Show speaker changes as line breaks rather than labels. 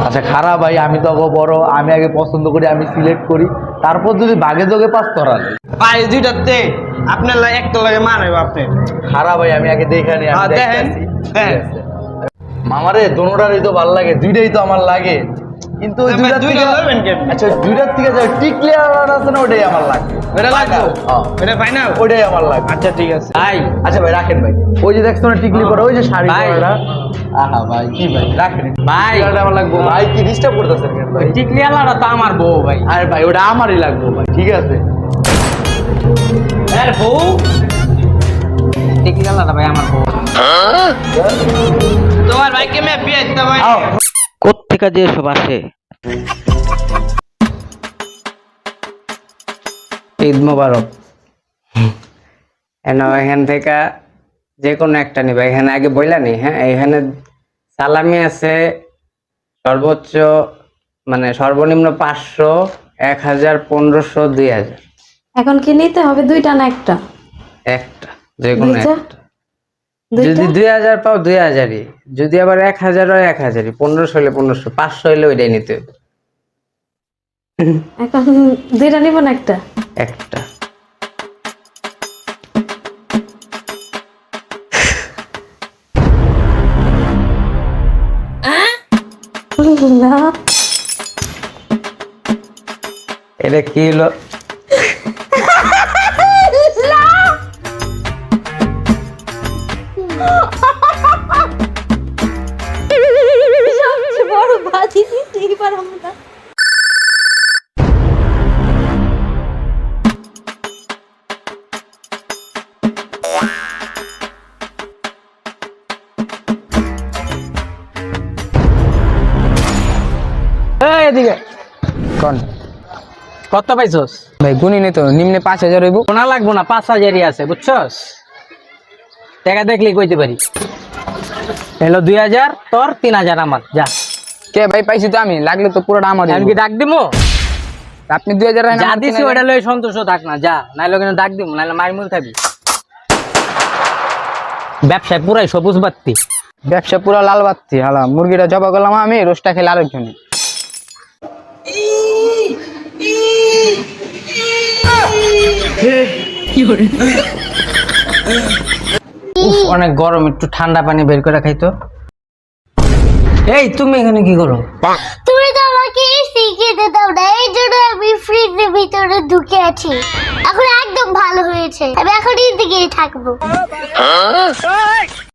আচ্ছা খারাপ ভাই, আমি তো বড়, আমি আগে পছন্দ করি, আমি সিলেক্ট করি, তারপর যদি ভাগে যোগে পাস করান
ভাই দুইটাতে আপনার একটা লাগে মানাবে আপনি।
খারাপ ভাই, আমি আগে দেখে নি। মামারে দোনোটারই তো ভালো লাগে, দুইটাই তো আমার লাগে, কিন্তু আচ্ছা দুইটার থেকে যে টিকলি আছে না, ওটাই আমার লাগবে। ওটাই আমার লাগবে।
আচ্ছা ঠিক আছে
ভাই। আচ্ছা ভাই রাখেন ভাই, ওই যে দেখছো না টিকলি পরা, ওই যে শাড়ি পরাটা, আহা ভাই কি ভাই, রাখেন ভাই, ওটা আমার লাগবে ভাই। কি ডিস্টার্ব করতেছেন কেন ভাই?
টিকলি আলাদা তো আমার বউ ভাই।
আরে ভাই ওটা আমারই লাগবে ভাই, ঠিক আছে।
আরে বউ টিকলি আলাদা ভাই, আমার বউ। তোমার ভাইকে মে বিয়ে দিতে ভাই।
কোত্থেকে যে সব আসে।
ঈদ মোবারক। এখান থেকে যে কোনো একটা নিবা, এখানে আগে বইলা নি। হ্যাঁ, এখানে সালামি আছে সর্বোচ্চ, মানে সর্বনিম্ন 500, 1000, 1500, 2000।
এখন কি নিতে হবে দুইটা না একটা?
একটা, যে কোনো
দুইটা?
একটা। যদি 2000 পাও 2000ই, যদি আবার 1000 হয় 1000ই, 1500 হলে 1500, 500 হলে ওইটাই নিতে হবে।
এখন দুইটা নিব না একটা?
একটা।
না
এটা কি হলো?
সবচেয়ে বড় বাজি দিছি এবার আমরা।
এদিকে
কোন
কত পাইছস
ভাই? গুনি নেই তো, নিম্নে 5000 হইব।
কোনা লাগবো না, 5000ই আছে বুঝছস। টাকা দেখলি কইতে পারি। হলো 2000 তোর, 3000 আমার। যা।
কে ভাই? পাইছি তো আমি, লাগলে তো পুরোটা আমার।
আমি কি ডাক দিমু?
আপনি 2000
যা দিছি ওটা লই সন্তুষ্ট থাক না, যা। নাইলে কিন্তু ডাক দিমু, নাইলে মাইর খাবি। ব্যবসায় পুরাই সবুজ বাতি।
ব্যবসা পুরো লাল বাতি। হালা মুরগিটা জবা করলাম আমি, রোস্টটা খেলে আরেকজন।
অনেক গরম, একটু ঠান্ডা পানি বের করে খাইতো। এই তুমি এখানে কি করো?
তুমি তো আমাকে শিখিয়ে দাও না, এই জন্য আমি ফ্রিজের ভিতরে ঢুকে আছি। এখন একদম ভালো হয়েছে, আমি এখন এই দিকেই থাকবো।